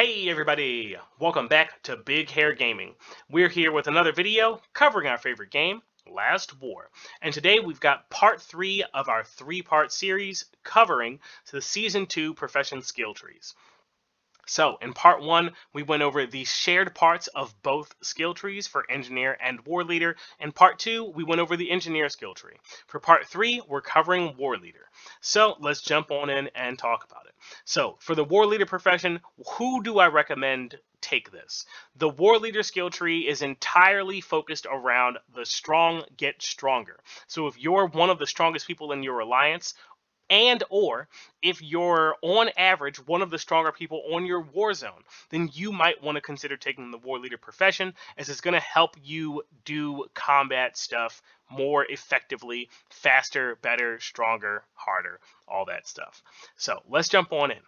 Hey everybody! Welcome back to Big Hair Gaming. We're here with another video covering our favorite game, Last War. And today we've got part 3 of our 3-part series covering the Season 2 Profession Skill Trees. So, in part 1, we went over the shared parts of both skill trees for Engineer and War Leader. In part 2, we went over the Engineer skill tree. For part 3, we're covering War Leader. So, let's jump on in and talk about it. So, for the War Leader profession, who do I recommend take this? The War Leader skill tree is entirely focused around the strong get stronger. So, if you're one of the strongest people in your alliance, and or if you're on average one of the stronger people on your war zone, then you might want to consider taking the war leader profession, as it's going to help you do combat stuff more effectively, faster, better, stronger, harder, all that stuff. So let's jump on in.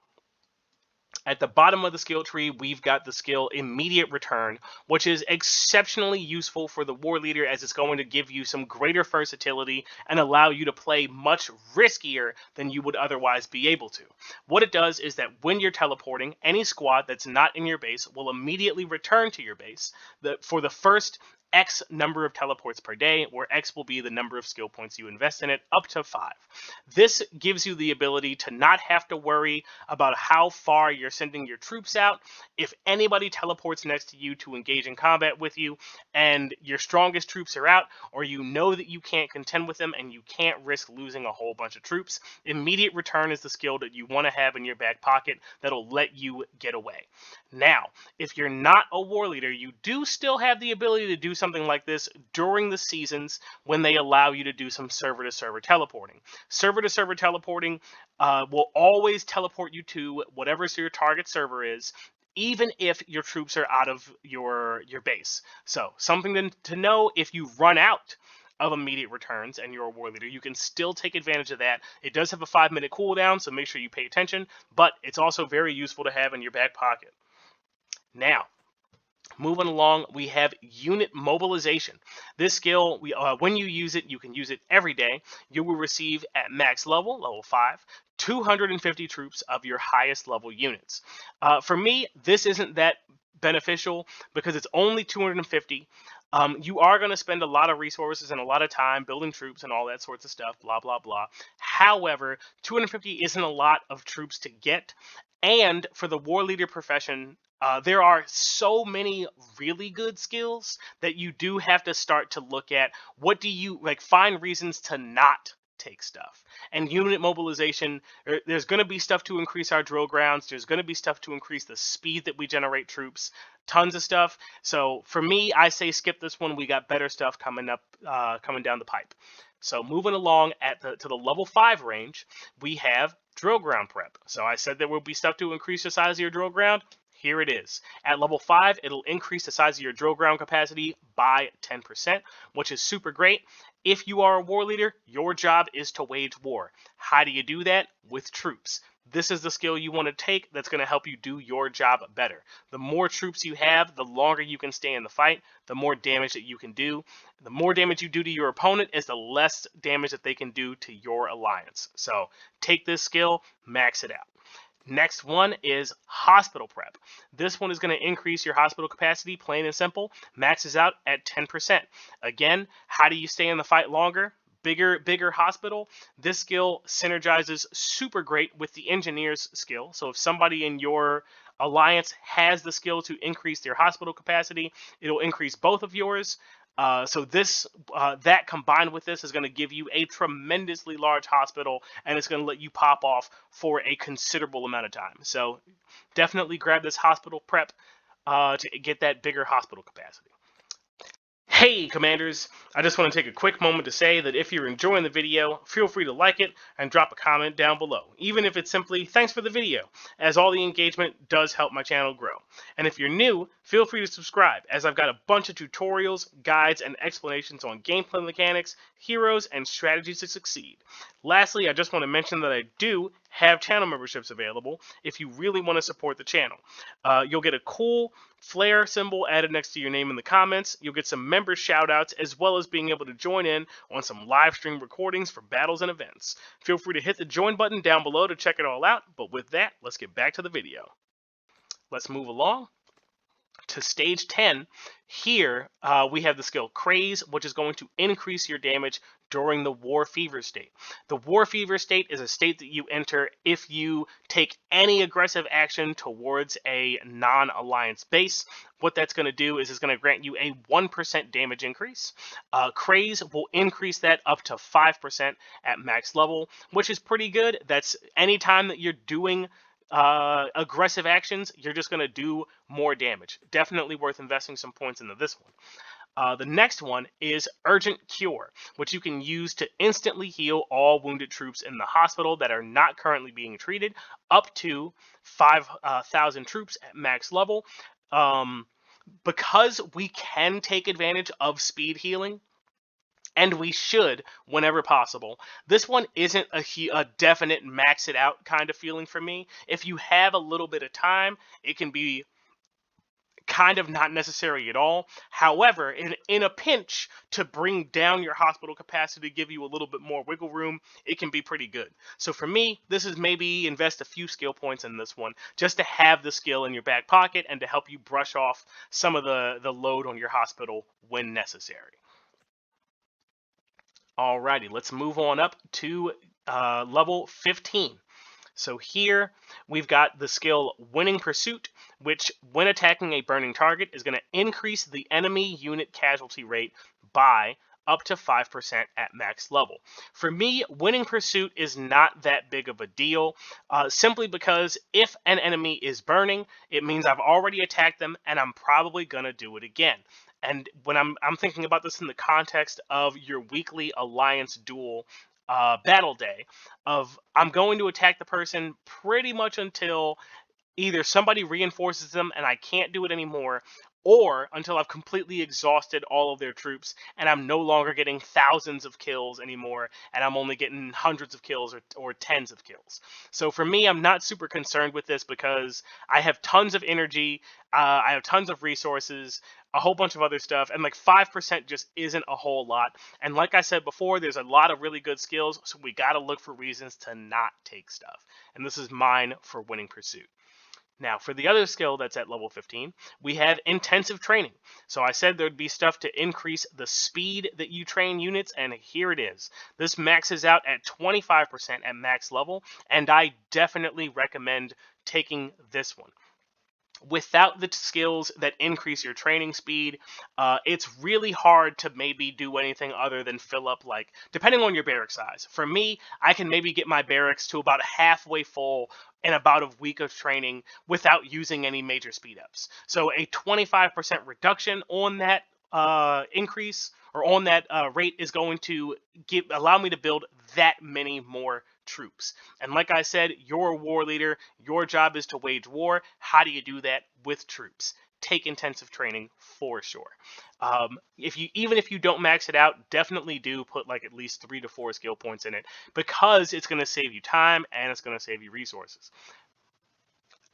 At the bottom of the skill tree, we've got the skill Immediate Return, which is exceptionally useful for the War Leader, as it's going to give you some greater versatility and allow you to play much riskier than you would otherwise be able to. What it does is that when you're teleporting, any squad that's not in your base will immediately return to your base for the first X number of teleports per day, where X will be the number of skill points you invest in it, up to 5. This gives you the ability to not have to worry about how far you're sending your troops out. If anybody teleports next to you to engage in combat with you, and your strongest troops are out, or you know that you can't contend with them and you can't risk losing a whole bunch of troops, Immediate Return is the skill that you want to have in your back pocket that'll let you get away. Now, if you're not a war leader, you do still have the ability to do something like this during the seasons when they allow you to do some server-to-server teleporting. Server-to-server teleporting will always teleport you to whatever your target server is, even if your troops are out of your base. So, something to know: if you run out of immediate returns and you're a war leader, you can still take advantage of that. It does have a 5-minute cooldown, so make sure you pay attention, but it's also very useful to have in your back pocket. Now, moving along, we have Unit Mobilization. This skill, when you use it, you can use it every day. You will receive at max level, level 5, 250 troops of your highest level units. For me, this isn't that beneficial because it's only 250. You are going to spend a lot of resources and a lot of time building troops and all that sorts of stuff, blah, blah, blah. However, 250 isn't a lot of troops to get. And for the war leader profession, there are so many really good skills that you do have to start to look at. What do you like? Find reasons to not take stuff. And unit mobilization, there's going to be stuff to increase our drill grounds. There's going to be stuff to increase the speed that we generate troops. Tons of stuff. So for me, I say skip this one. We got better stuff coming up, coming down the pipe. So moving along to the level 5 range, we have drill ground prep. So I said there will be stuff to increase the size of your drill ground. Here it is. At level 5, it'll increase the size of your drill ground capacity by 10%, which is super great. If you are a war leader, your job is to wage war. How do you do that? With troops. This is the skill you want to take that's going to help you do your job better. The more troops you have, the longer you can stay in the fight, the more damage that you can do. The more damage you do to your opponent is the less damage that they can do to your alliance. So take this skill, max it out. Next one is hospital prep. This one is going to increase your hospital capacity, plain and simple. Maxes out at 10%. Again, how do you stay in the fight longer? Bigger hospital. This skill synergizes super great with the engineer's skill. So if somebody in your alliance has the skill to increase their hospital capacity, it'll increase both of yours. So that combined with this is going to give you a tremendously large hospital, and it's going to let you pop off for a considerable amount of time. So definitely grab this hospital prep to get that bigger hospital capacity. Hey Commanders, I just want to take a quick moment to say that if you're enjoying the video, feel free to like it and drop a comment down below, even if it's simply thanks for the video, as all the engagement does help my channel grow. And if you're new, feel free to subscribe, as I've got a bunch of tutorials, guides, and explanations on gameplay mechanics, heroes, and strategies to succeed. Lastly, I just want to mention that I do have channel memberships available if you really want to support the channel. You'll get a cool flare symbol added next to your name in the comments. You'll get some member shoutouts, as well as being able to join in on some live stream recordings for battles and events. Feel free to hit the join button down below to check it all out, but with that, let's get back to the video. Let's move along to stage 10. Here we have the skill Craze, which is going to increase your damage during the War Fever state. The War Fever state is a state that you enter if you take any aggressive action towards a non-alliance base. What that's going to do is it's going to grant you a 1% damage increase. Craze will increase that up to 5% at max level, which is pretty good. That's anytime that you're doing aggressive actions, you're just going to do more damage. Definitely worth investing some points into this one. The next one is Urgent Cure, which you can use to instantly heal all wounded troops in the hospital that are not currently being treated, up to 5,000 troops at max level. Because we can take advantage of speed healing, and we should whenever possible. This one isn't a definite max it out kind of feeling for me. If you have a little bit of time, it can be kind of not necessary at all. However, in a pinch, to bring down your hospital capacity, give you a little bit more wiggle room, it can be pretty good. So for me, this is maybe invest a few skill points in this one, just to have the skill in your back pocket and to help you brush off some of the load on your hospital when necessary. Alrighty, let's move on up to level 15. So here we've got the skill Winning Pursuit, which when attacking a burning target is going to increase the enemy unit casualty rate by up to 5% at max level. For me, Winning Pursuit is not that big of a deal, simply because if an enemy is burning, it means I've already attacked them and I'm probably going to do it again. And when I'm thinking about this in the context of your weekly alliance duel battle day, of I'm going to attack the person pretty much until either somebody reinforces them and I can't do it anymore, or until I've completely exhausted all of their troops and I'm no longer getting thousands of kills anymore and I'm only getting hundreds of kills or tens of kills. So for me, I'm not super concerned with this because I have tons of energy, I have tons of resources, a whole bunch of other stuff, and like 5% just isn't a whole lot. And like I said before, there's a lot of really good skills, so we got to look for reasons to not take stuff. And this is mine for Winning Pursuit. Now, for the other skill that's at level 15, we have intensive training. So I said there'd be stuff to increase the speed that you train units, and here it is. This maxes out at 25% at max level, and I definitely recommend taking this one. Without the skills that increase your training speed, it's really hard to maybe do anything other than fill up, like, depending on your barrack size. For me, I can maybe get my barracks to about halfway full in about a week of training without using any major speed ups. So a 25% reduction on that increase or on that rate is going to allow me to build that many more troops. And like I said, you're a war leader. Your job is to wage war. How do you do that? With troops. Take intensive training for sure. Even if you don't max it out, definitely do put like at least 3 to 4 skill points in it, because it's going to save you time and it's going to save you resources.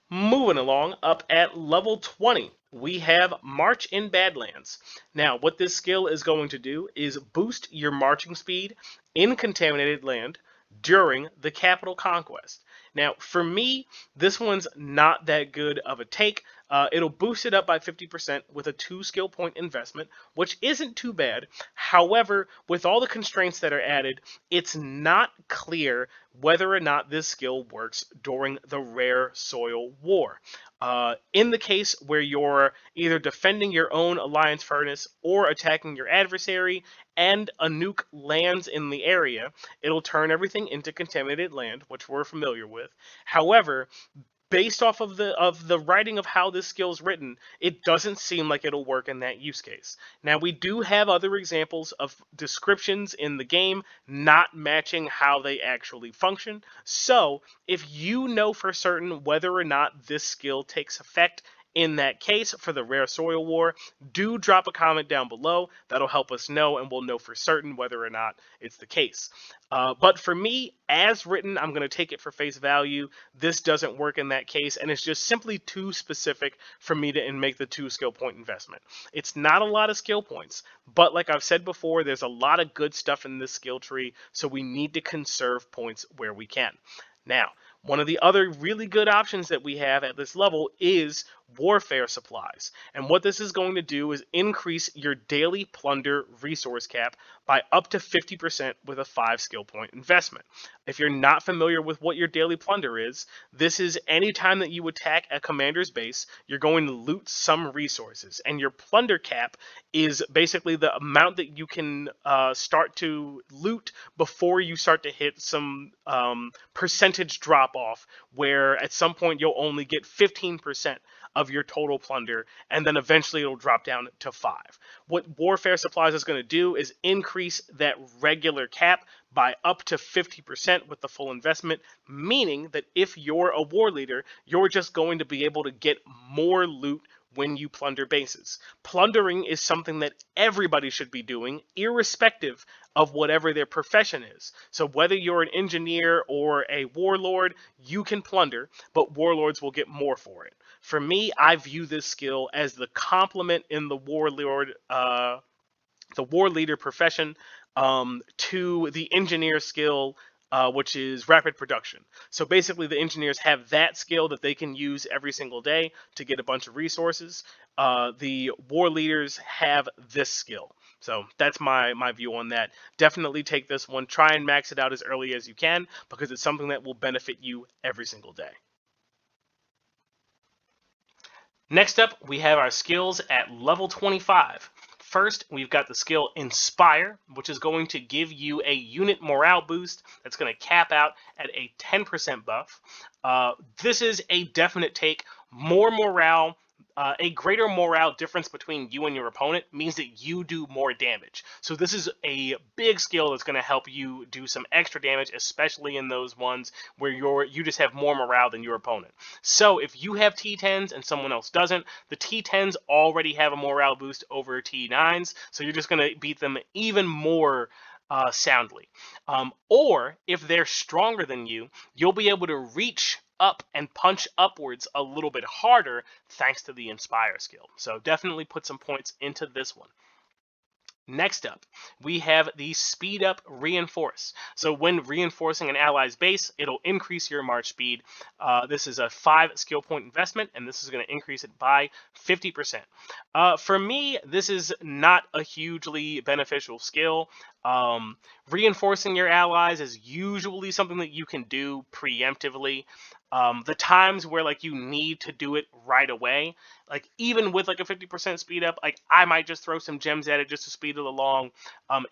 Moving along, up at level 20, we have March in Badlands. Now, what this skill is going to do is boost your marching speed in contaminated land during the capital conquest. Now, for me, this one's not that good of a take. It'll boost it up by 50% with a 2 skill point investment, which isn't too bad. However, with all the constraints that are added, it's not clear whether or not this skill works during the Rare Soil War. In the case where you're either defending your own alliance furnace or attacking your adversary and a nuke lands in the area, it'll turn everything into contaminated land, which we're familiar with. However, based off of the writing of how this skill is written, it doesn't seem like it'll work in that use case. Now, we do have other examples of descriptions in the game not matching how they actually function. So, if you know for certain whether or not this skill takes effect in that case for the Rare Soil War, do drop a comment down below. That'll help us know, and we'll know for certain whether or not it's the case. But for me, as written, I'm going to take it for face value. This doesn't work in that case, and it's just simply too specific for me to make the 2 skill point investment. It's not a lot of skill points, but like I've said before, there's a lot of good stuff in this skill tree, so we need to conserve points where we can. Now, One of the other really good options that we have at this level is warfare supplies. And what this is going to do is increase your daily plunder resource cap by up to 50% with a 5 skill point investment. If you're not familiar with what your daily plunder is, this is any time that you attack a commander's base, you're going to loot some resources. And your plunder cap is basically the amount that you can start to loot before you start to hit some percentage drop off, where at some point you'll only get 15% of your total plunder, and then eventually it'll drop down to 5. What warfare supplies is going to do is increase that regular cap by up to 50% with the full investment, meaning that if you're a war leader, you're just going to be able to get more loot when you plunder bases. Plundering is something that everybody should be doing, irrespective of whatever their profession is. So whether you're an engineer or a warlord, you can plunder, but warlords will get more for it. For me, I view this skill as the complement in the war leader profession to the engineer skill, which is rapid production. So basically, the engineers have that skill that they can use every single day to get a bunch of resources. The war leaders have this skill. So that's my view on that. Definitely take this one. Try and max it out as early as you can, because it's something that will benefit you every single day. Next up, we have our skills at level 25. First, we've got the skill Inspire, which is going to give you a unit morale boost that's going to cap out at a 10% buff. This is a definite take. More morale, a greater morale difference between you and your opponent means that you do more damage. So this is a big skill that's going to help you do some extra damage, especially in those ones where you just have more morale than your opponent. So if you have T10s and someone else doesn't, the T10s already have a morale boost over T9s, so you're just going to beat them even more soundly. Or if they're stronger than you, you'll be able to reach up and punch upwards a little bit harder thanks to the Inspire skill. So definitely put some points into this one. Next up, we have the Speed Up Reinforce. So when reinforcing an ally's base, it'll increase your march speed. This is a 5 skill point investment, and this is going to increase it by 50%. For me, this is not a hugely beneficial skill. Reinforcing your allies is usually something that you can do preemptively. The times where like you need to do it right away, like even with like a 50% speed up, like I might just throw some gems at it just to speed it along.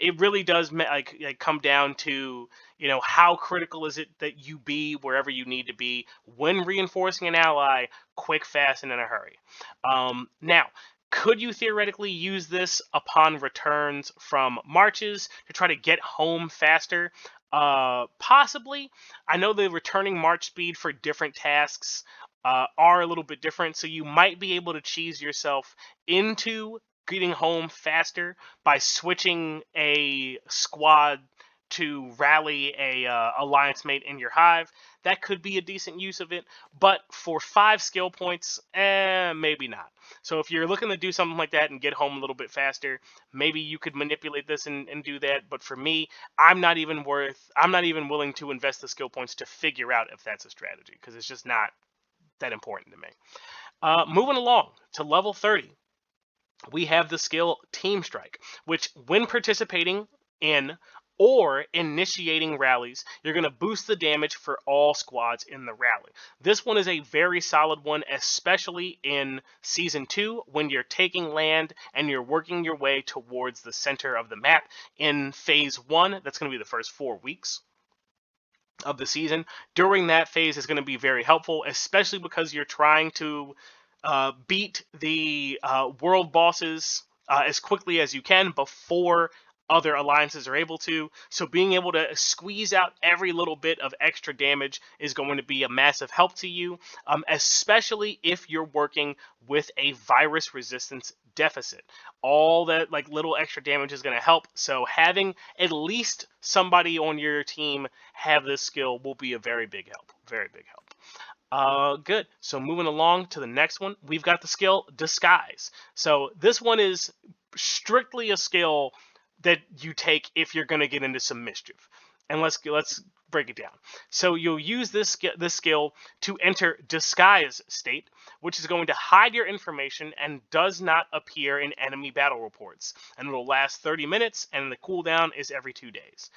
It really does like come down to, you know, how critical is it that you be wherever you need to be when reinforcing an ally, quick, fast, and in a hurry. Now, could you theoretically use this upon returns from marches to try to get home faster? Possibly. I know the returning march speed for different tasks are a little bit different, so you might be able to cheese yourself into getting home faster by switching a squad to rally a alliance mate in your hive. That could be a decent use of it, but for 5 skill points, maybe not. So if you're looking to do something like that and get home a little bit faster, maybe you could manipulate this and do that. But for me, I'm not even willing to invest the skill points to figure out if that's a strategy, because it's just not that important to me. Moving along to level 30, we have the skill Team Strike, which when participating in or initiating rallies, you're going to boost the damage for all squads in the rally. This one is a very solid one, especially in Season 2 when you're taking land and you're working your way towards the center of the map. In Phase 1, that's going to be the first 4 weeks of the season. During that phase is going to be very helpful, especially because you're trying to beat the world bosses as quickly as you can before other alliances are able to. So being able to squeeze out every little bit of extra damage is going to be a massive help to you, especially if you're working with a virus resistance deficit. All that like little extra damage is going to help. So having at least somebody on your team have this skill will be a very big help. Very big help. Good. So moving along to the next one, we've got the skill Disguise. So this one is strictly a skill that you take if you're going to get into some mischief. And let's break it down. So you'll use this skill to enter disguise state, which is going to hide your information and does not appear in enemy battle reports. And it'll last 30 minutes, and the cooldown is every 2 days.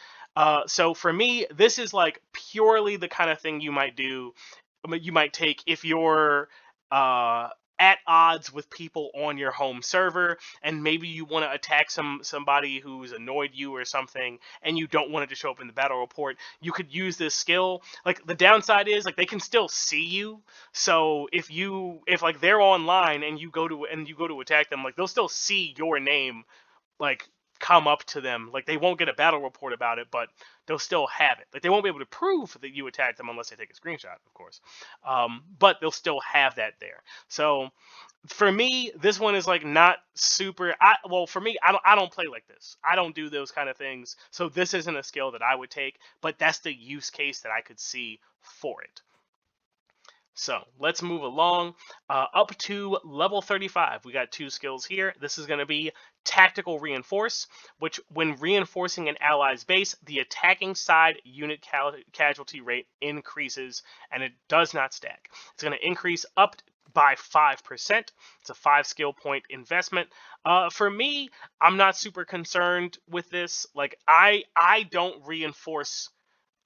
So for me, this is like purely the kind of thing you might do. You might take if you're uh, at odds with people on your home server, and maybe you want to attack somebody who's annoyed you or something, and you don't want it to show up in the battle report. You could use this skill. Like the downside is like they can still see you. So if like they're online and you go to attack them, like they'll still see your name like come up to them. Like they won't get a battle report about it, but they'll still have it. Like they won't be able to prove that you attacked them unless they take a screenshot, of course. But they'll still have that there. So for me, this one is like not super. For me, I don't play like this. I don't do those kind of things. So this isn't a skill that I would take. But that's the use case that I could see for it. So let's move along up to level 35. We got 2 skills here. This is going to be Tactical Reinforce, which when reinforcing an ally's base, the attacking side unit casualty rate increases, and it does not stack. It's going to increase up by 5%. It's a 5 skill point investment. For me, I'm not super concerned with this. Like I don't reinforce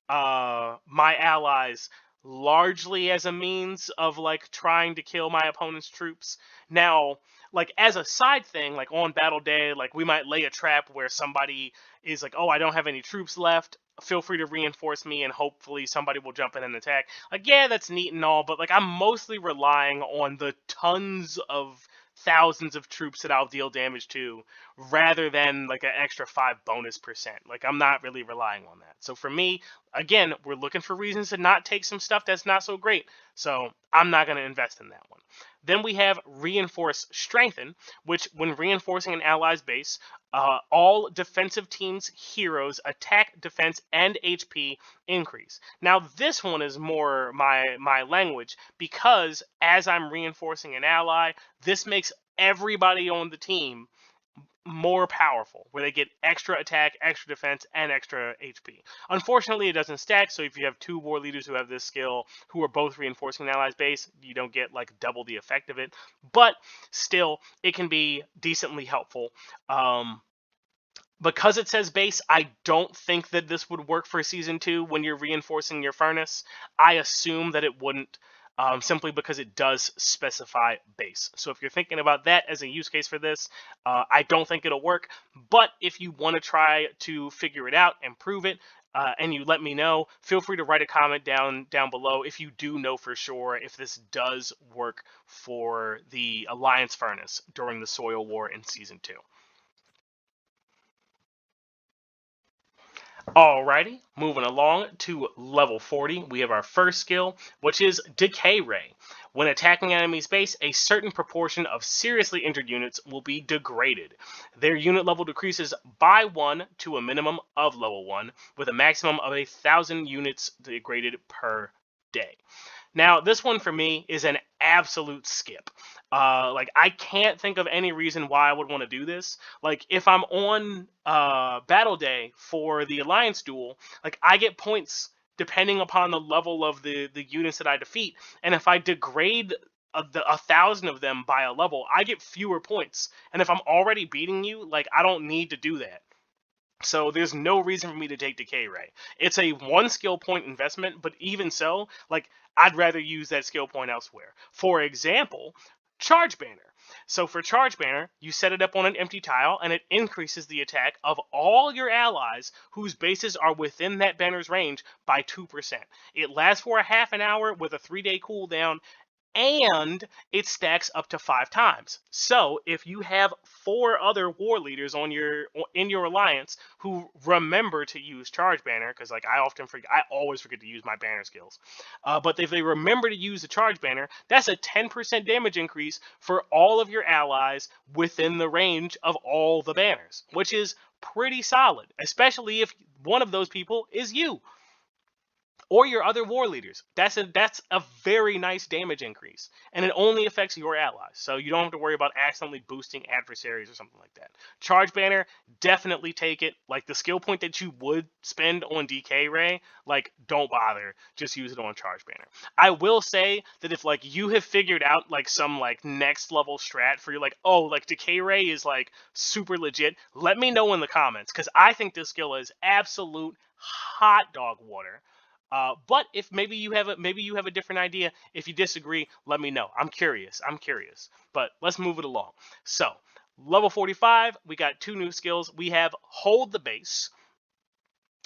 my allies largely as a means of like trying to kill my opponent's troops. Now, like as a side thing, like on battle day, like we might lay a trap where somebody is like, oh, I don't have any troops left. Feel free to reinforce me and hopefully somebody will jump in and attack. Like, yeah, that's neat and all, but like I'm mostly relying on the tons of thousands of troops that I'll deal damage to rather than like an extra 5 bonus percent. Like I'm not really relying on that. So for me, again, we're looking for reasons to not take some stuff that's not so great. So I'm not going to invest in that one. Then we have Reinforce Strengthen, which when reinforcing an ally's base, all defensive teams' heroes' attack, defense, and HP increase. Now this one is more my language because as I'm reinforcing an ally, this makes everybody on the team more powerful, where they get extra attack, extra defense, and extra HP. Unfortunately, it doesn't stack, so if you have 2 war leaders who have this skill, who are both reinforcing an ally's base, you don't get like double the effect of it. But still, it can be decently helpful. Because it says base, I don't think that this would work for Season 2 when you're reinforcing your furnace. I assume that it wouldn't. Simply because it does specify base. So if you're thinking about that as a use case for this, I don't think it'll work. But if you want to try to figure it out and prove it, and you let me know, feel free to write a comment down below if you do know for sure if this does work for the Alliance Furnace during the Soil War in Season 2. Alrighty, moving along to level 40, we have our first skill, which is Decay Ray. When attacking enemy's base, a certain proportion of seriously injured units will be degraded. Their unit level decreases by 1 to a minimum of level 1, with a maximum of 1,000 units degraded per day. Now, this one for me is an absolute skip. Like, I can't think of any reason why I would want to do this. Like, if I'm on battle day for the Alliance duel, like, I get points depending upon the level of the units that I defeat. And if I degrade 1,000 of them by a level, I get fewer points. And if I'm already beating you, like, I don't need to do that. So there's no reason for me to take Decay Ray. It's a 1 skill point investment, but even so, like, I'd rather use that skill point elsewhere. For example, Charge Banner. So for Charge Banner, you set it up on an empty tile, and it increases the attack of all your allies whose bases are within that banner's range by 2%. It lasts for a half an hour with a 3-day cooldown, and it stacks up to 5 times. So if you have 4 other war leaders in your alliance who remember to use Charge Banner, because like I always forget to use my banner skills, but if they remember to use the Charge Banner, that's a 10% damage increase for all of your allies within the range of all the banners, which is pretty solid, especially if one of those people is you. or your other war leaders. That's a very nice damage increase, and it only affects your allies, so you don't have to worry about accidentally boosting adversaries or something like that. Charge banner, definitely take it. Like the skill point that you would spend on Decay Ray, like don't bother, just use it on charge banner. I will say that if like you have figured out like some like next level strat for your like, oh, like Decay Ray is like super legit, let me know in the comments, because I think this skill is absolute hot dog water. But if maybe you have a different idea, if you disagree, let me know. I'm curious. But let's move it along. So level 45, we got two new skills. We have Hold the Base.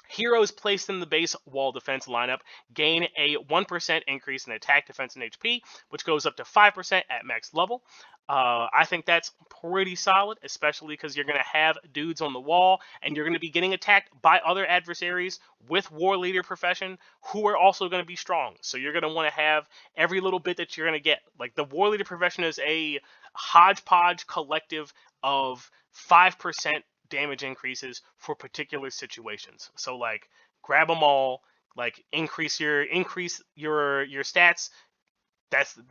Heroes placed in the base wall defense lineup gain a 1% increase in attack, defense, and HP, which goes up to 5% at max level. I think that's pretty solid, especially because you're going to have dudes on the wall, and you're going to be getting attacked by other adversaries with War Leader Profession, who are also going to be strong. So you're going to want to have every little bit that you're going to get. Like the War Leader Profession is a hodgepodge collective of 5% damage increases for particular situations. So like grab them all, like increase your stats.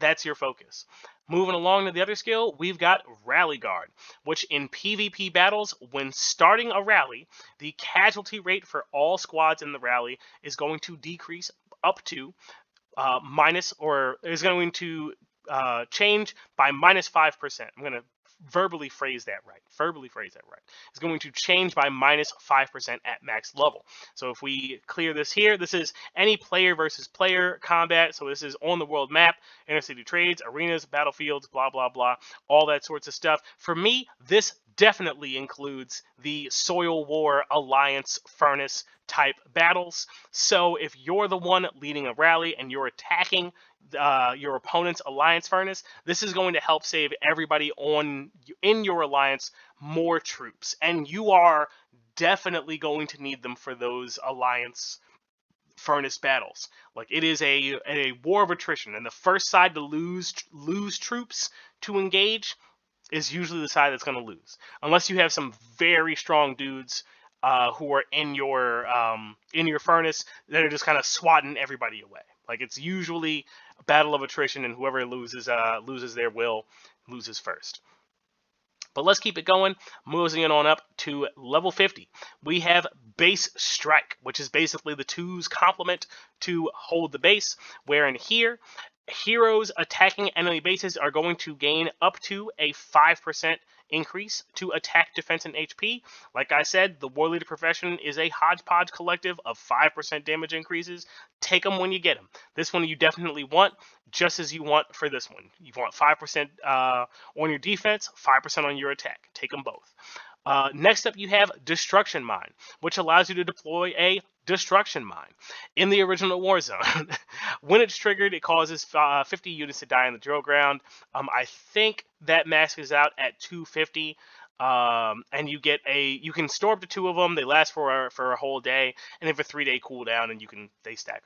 That's your focus. Moving along to the other skill, we've got Rally Guard, which in PvP battles, when starting a rally, the casualty rate for all squads in the rally is going to decrease up to change by -5%. I'm going to verbally phrase that right. It's going to change by -5% at max level. So if we clear this here, this is any player versus player combat. So this is on the world map, intercity trades, arenas, battlefields, blah, blah, blah, all that sorts of stuff. For me, this definitely includes the Soil War Alliance Furnace type battles. So if you're the one leading a rally and you're attacking your opponent's alliance furnace, this is going to help save everybody in your alliance more troops, and you are definitely going to need them for those alliance furnace battles. Like it is a war of attrition, and the first side to lose troops to engage is usually the side that's going to lose, unless you have some very strong dudes who are in your furnace that are just kind of swatting everybody away. Like it's usually a battle of attrition, and whoever loses their will loses first. But let's keep it going. Moving on up to level 50. We have Base Strike, which is basically the 2's complement to Hold the Base, where in here, heroes attacking enemy bases are going to gain up to a 5% increase to attack, defense, and HP. Like I said, the War Leader Profession is a hodgepodge collective of 5% damage increases. Take them when you get them. This one you definitely want, just as you want for this one. You want 5% on your defense, 5% on your attack. Take them both. Next up, you have Destruction Mine, which allows you to deploy a Destruction Mine in the original Warzone. When it's triggered, it causes 50 units to die in the drill ground. I think that maxes out at 250. And you can store up to 2 of them. They last for a whole day, and they have a 3-day cooldown, and they stack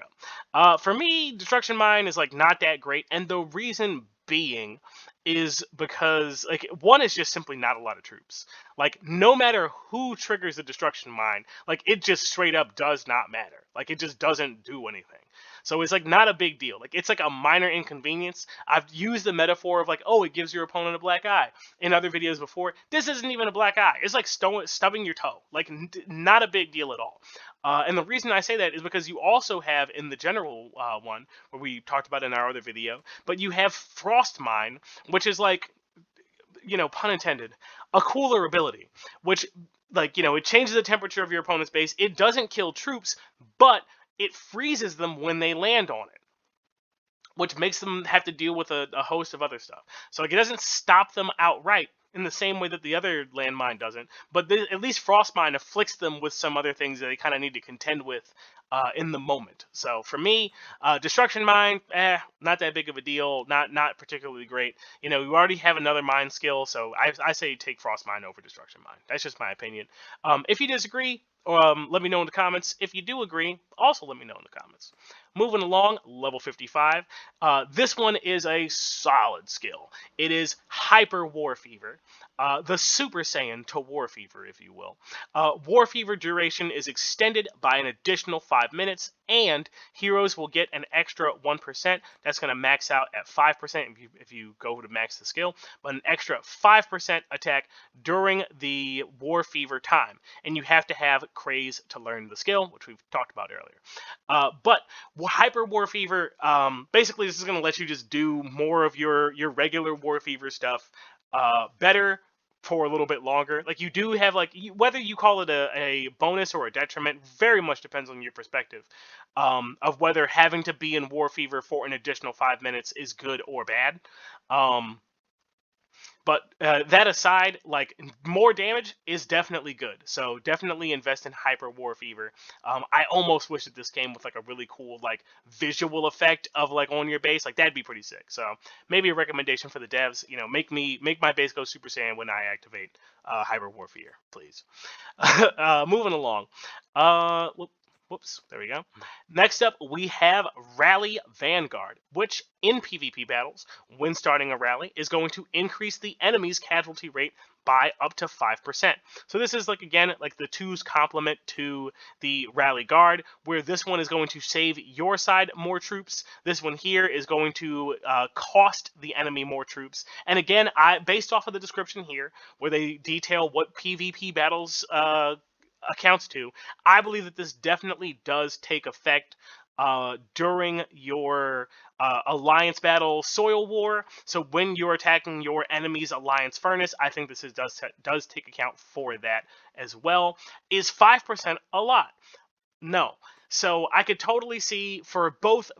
up. For me, Destruction Mine is like not that great, and the reason being is because like one is just simply not a lot of troops. Like no matter who triggers the Destruction Mine, like it just straight up does not matter. Like it just doesn't do anything. So it's like not a big deal. Like it's like a minor inconvenience. I've used the metaphor of like, oh, it gives your opponent a black eye in other videos before. This isn't even a black eye. It's like stubbing your toe. Like not a big deal at all. And the reason I say that is because you also have in the general one, where we talked about in our other video, but you have Frost Mine, which is like, pun intended, a cooler ability, which like, it changes the temperature of your opponent's base. It doesn't kill troops, but it freezes them when they land on it, which makes them have to deal with a host of other stuff. So like it doesn't stop them outright in the same way that the other landmine doesn't, but at least Frostmine afflicts them with some other things that they kind of need to contend with in the moment. So for me, Destruction Mine, not that big of a deal, not particularly great. You already have another mine skill, so I say take Frostmine over Destruction Mine. That's just my opinion. If you disagree, let me know in the comments. If you do agree, also let me know in the comments. Moving along, level 55. This one is a solid skill. It is Hyper War Fever, the Super Saiyan to War Fever, if you will. War Fever duration is extended by an additional 5 minutes, and heroes will get an extra 1%. That's going to max out at 5% if you go to max the skill, but an extra 5% attack during the War Fever time. And you have to have Craze to learn the skill, which we've talked about earlier. But Hyper War Fever, basically this is going to let you just do more of your regular War Fever stuff better for a little bit longer. Like you do have whether you call it a bonus or a detriment very much depends on your perspective of whether having to be in War Fever for an additional 5 minutes is good or bad. But that aside, like more damage is definitely good. So definitely invest in Hyper War Fever. I almost wish that this came with like a really cool like visual effect of like on your base. Like that'd be pretty sick. So maybe a recommendation for the devs. You know, make my base go Super Saiyan when I activate Hyper War Fever, please. Moving along. Whoops, there we go. Next up, we have Rally Vanguard, which in PvP battles, when starting a rally, is going to increase the enemy's casualty rate by up to 5%. So this is like, again, like the 2's complement to the Rally Guard, where this one is going to save your side more troops. This one here is going to cost the enemy more troops. And again, based off of the description here, where they detail what PvP battles accounts to, I believe that this definitely does take effect during your alliance battle soil war. So when you're attacking your enemy's alliance furnace, I think this does take account for that as well. Is 5% a lot? No. So I could totally see for both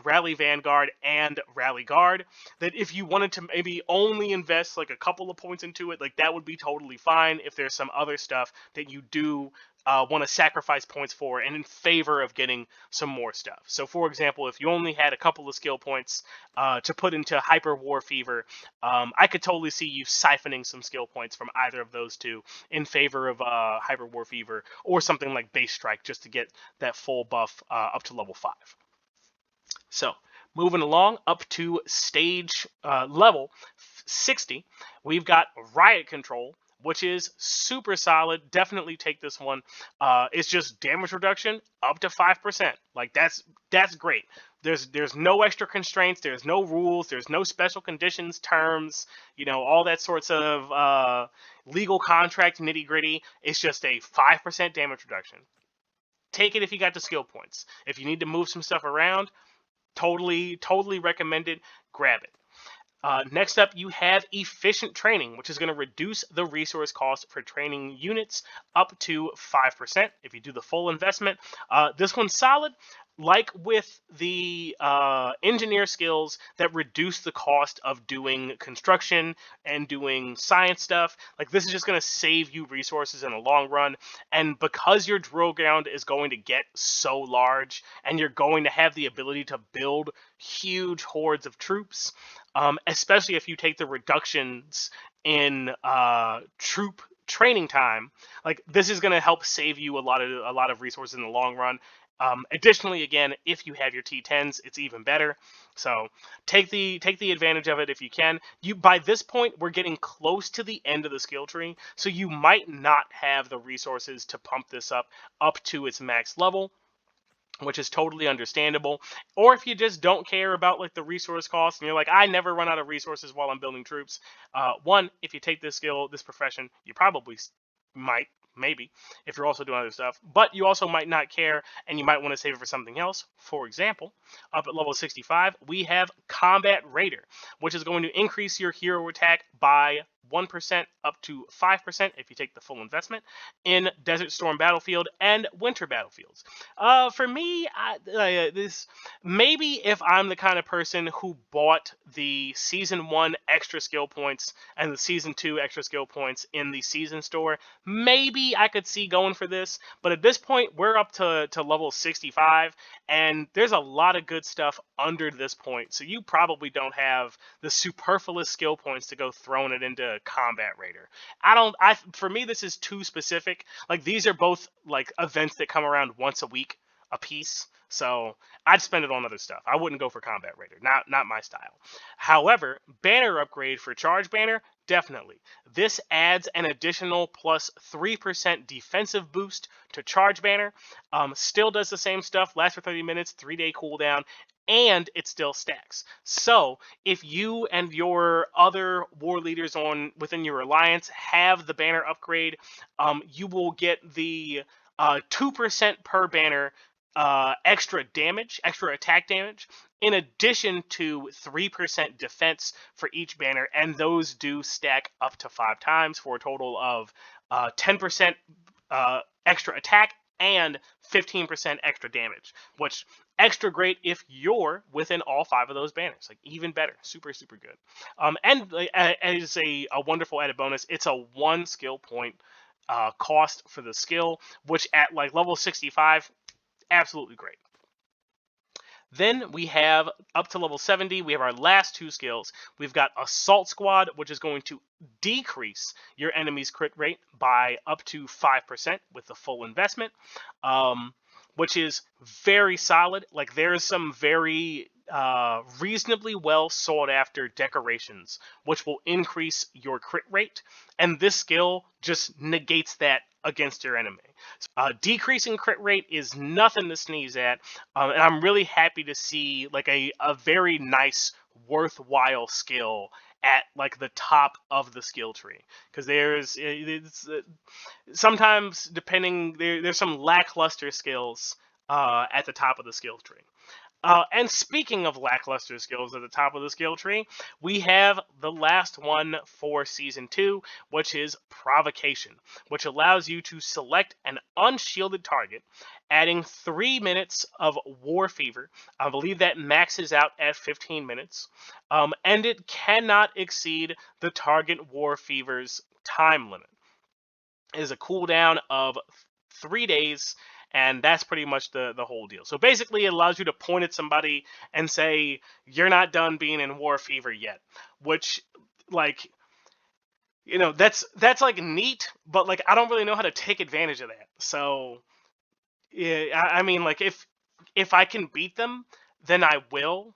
Rally Vanguard and Rally Guard that if you wanted to maybe only invest like a couple of points into it, like that would be totally fine if there's some other stuff that you do want to sacrifice points for and in favor of getting some more stuff. So for example, if you only had a couple of skill points to put into Hyper War Fever, I could totally see you siphoning some skill points from either of those two in favor of Hyper War Fever or something like Base Strike just to get that full buff up to level 5. So moving along up to stage level 60, we've got Riot Control, which is super solid. Definitely take this one. It's just damage reduction up to 5%. Like that's great. There's no extra constraints. There's no rules. There's no special conditions, terms. You know, all that sorts of legal contract nitty gritty. It's just a 5% damage reduction. Take it if you got the skill points. If you need to move some stuff around, totally recommended. Grab it. Next up, you have Efficient Training, which is going to reduce the resource cost for training units up to 5% if you do the full investment. This one's solid. Like with the engineer skills that reduce the cost of doing construction and doing science stuff, like this is just going to save you resources in the long run. And because your drill ground is going to get so large and you're going to have the ability to build huge hordes of troops, especially if you take the reductions in troop training time, like this is going to help save you a lot of resources in the long run. Additionally, again, if you have your T10s, it's even better. So take the advantage of it if you can. By this point, we're getting close to the end of the skill tree, so you might not have the resources to pump this up to its max level, which is totally understandable. Or if you just don't care about like the resource cost and you're like, I never run out of resources while I'm building troops. One, if you take this skill, this profession, you probably might, maybe, if you're also doing other stuff, but you also might not care and you might want to save it for something else. For example, up at level 65, we have Combat Raider, which is going to increase your hero attack by 1% up to 5% if you take the full investment in Desert Storm Battlefield and Winter Battlefields. For me, this maybe if I'm the kind of person who bought the Season 1 extra skill points and the Season 2 extra skill points in the Season Store, maybe I could see going for this. But at this point, we're up to level 65, and there's a lot of good stuff under this point. So you probably don't have the superfluous skill points to go throwing it into Combat Raider. For me, this is too specific. Like these are both like events that come around once a week a piece. So I'd spend it on other stuff. I wouldn't go for Combat Raider. Not my style. However, banner upgrade for Charge Banner, definitely. This adds an additional plus 3% defensive boost to Charge Banner. Still does the same stuff, lasts for 30 minutes, 3-day cooldown, and it still stacks. So if you and your other war leaders within your alliance have the banner upgrade, you will get the 2% per banner extra damage, extra attack damage, in addition to 3% defense for each banner, and those do stack up to 5 times for a total of 10% extra attack and 15% extra damage, which extra great if you're within all 5 of those banners. Like, even better. Super, super good. And as a wonderful added bonus, it's a 1 skill point cost for the skill, which at like level 65, absolutely great. Then we have up to level 70, we have our last 2 skills. We've got Assault Squad, which is going to decrease your enemy's crit rate by up to 5% with the full investment, which is very solid. Like, there's some very reasonably well sought after decorations, which will increase your crit rate, and this skill just negates that against your enemy. Decreasing crit rate is nothing to sneeze at, and I'm really happy to see like a very nice, worthwhile skill at like the top of the skill tree, because sometimes depending there's some lackluster skills at the top of the skill tree. And speaking of lackluster skills at the top of the skill tree, we have the last one for Season 2, which is Provocation, which allows you to select an unshielded target, adding 3 minutes of War Fever. I believe that maxes out at 15 minutes, and it cannot exceed the target War Fever's time limit. It is a cooldown of 3 days, and that's pretty much the whole deal. So basically, it allows you to point at somebody and say, you're not done being in War Fever yet. Which, like, you know, that's like neat, but like I don't really know how to take advantage of that. So, yeah, I mean, like, if I can beat them, then I will.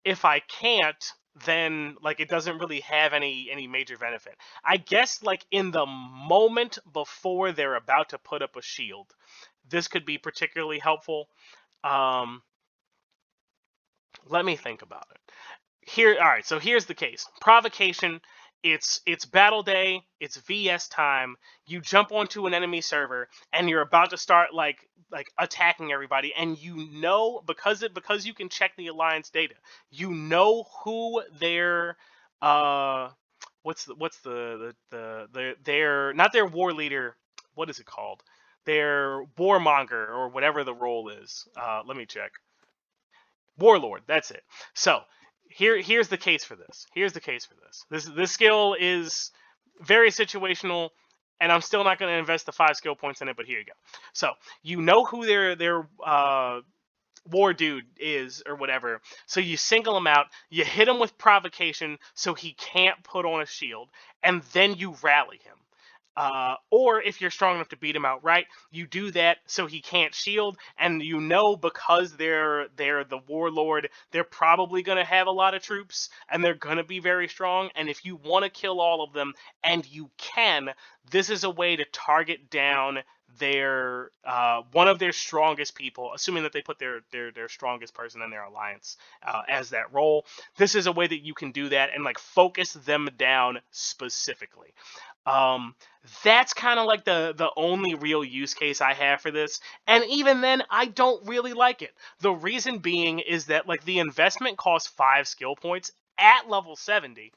If I can't, then like it doesn't really have any major benefit. I guess like in the moment before they're about to put up a shield, this could be particularly helpful. Let me think about it. All right, so here's the case. Provocation, it's battle day, it's VS time. You jump onto an enemy server and you're about to start like attacking everybody, and you know, because you can check the alliance data, you know who their what's their not their war leader, what is it called? Their warmonger, or whatever the role is. Let me check. Warlord, that's it. So here's the case for this. This skill is very situational, and I'm still not going to invest the 5 skill points in it, but here you go. So you know who their war dude is or whatever. So you single him out, you hit him with provocation so he can't put on a shield, and then you rally him. Or if you're strong enough to beat him outright, you do that so he can't shield, and you know, because they're the warlord, they're probably going to have a lot of troops, and they're going to be very strong, and if you want to kill all of them, and you can, this is a way to target down their one of their strongest people, assuming that they put their strongest person in their alliance as that role. This is a way that you can do that and like focus them down specifically. That's kind of like the only real use case I have for this, and even then I don't really like it. The reason being is that like the investment costs 5 skill points at level 70,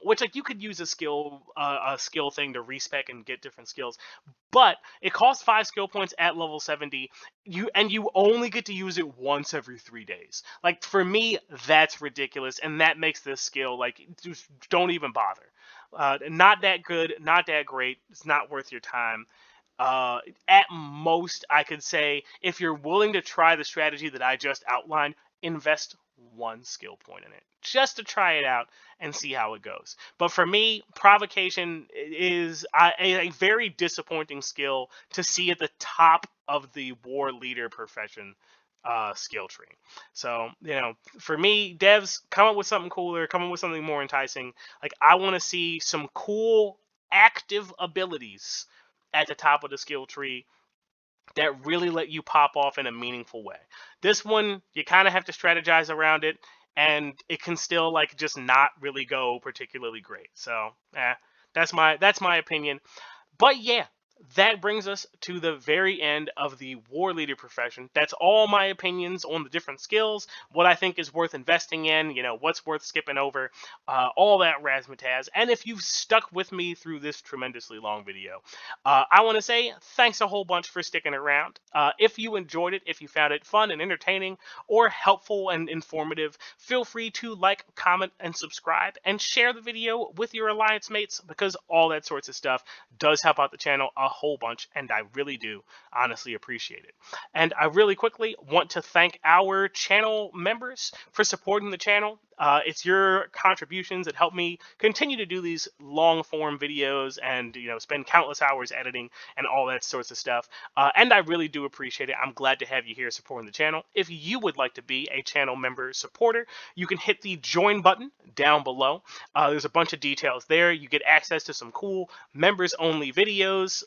which like you could use a skill thing to respec and get different skills, but it costs 5 skill points at level 70. You only get to use it once every 3 days. Like, for me, that's ridiculous, and that makes this skill like just don't even bother. Not that good, not that great. It's not worth your time. At most, I could say, if you're willing to try the strategy that I just outlined, invest 1 skill point in it, just to try it out and see how it goes. But for me, provocation is a very disappointing skill to see at the top of the war leader profession skill tree. So, for me, devs, come up with something cooler, come up with something more enticing. Like, I want to see some cool active abilities at the top of the skill tree that really let you pop off in a meaningful way. This one, you kind of have to strategize around it, and it can still like just not really go particularly great. So, that's my opinion. But yeah, that brings us to the very end of the war leader profession. That's all my opinions on the different skills, what I think is worth investing in, what's worth skipping over, all that razzmatazz. And if you've stuck with me through this tremendously long video, I want to say thanks a whole bunch for sticking around. If you enjoyed it, if you found it fun and entertaining or helpful and informative, feel free to like, comment, and subscribe, and share the video with your alliance mates, because all that sorts of stuff does help out the channel a whole bunch, and I really do honestly appreciate it. And I really quickly want to thank our channel members for supporting the channel. It's your contributions that help me continue to do these long form videos and spend countless hours editing and all that sorts of stuff. And I really do appreciate it. I'm glad to have you here supporting the channel. If you would like to be a channel member supporter, you can hit the join button down below. There's a bunch of details there. You get access to some cool members only videos.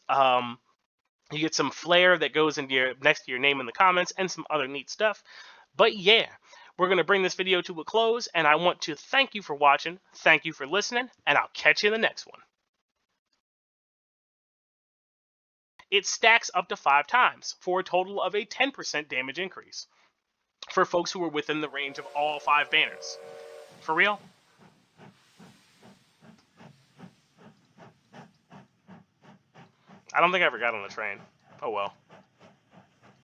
You get some flair that goes into next to your name in the comments and some other neat stuff. But yeah, we're going to bring this video to a close, and I want to thank you for watching, thank you for listening, and I'll catch you in the next one. It stacks up to 5 times for a total of a 10% damage increase for folks who are within the range of all 5 banners. For real? I don't think I ever got on the train. Oh well.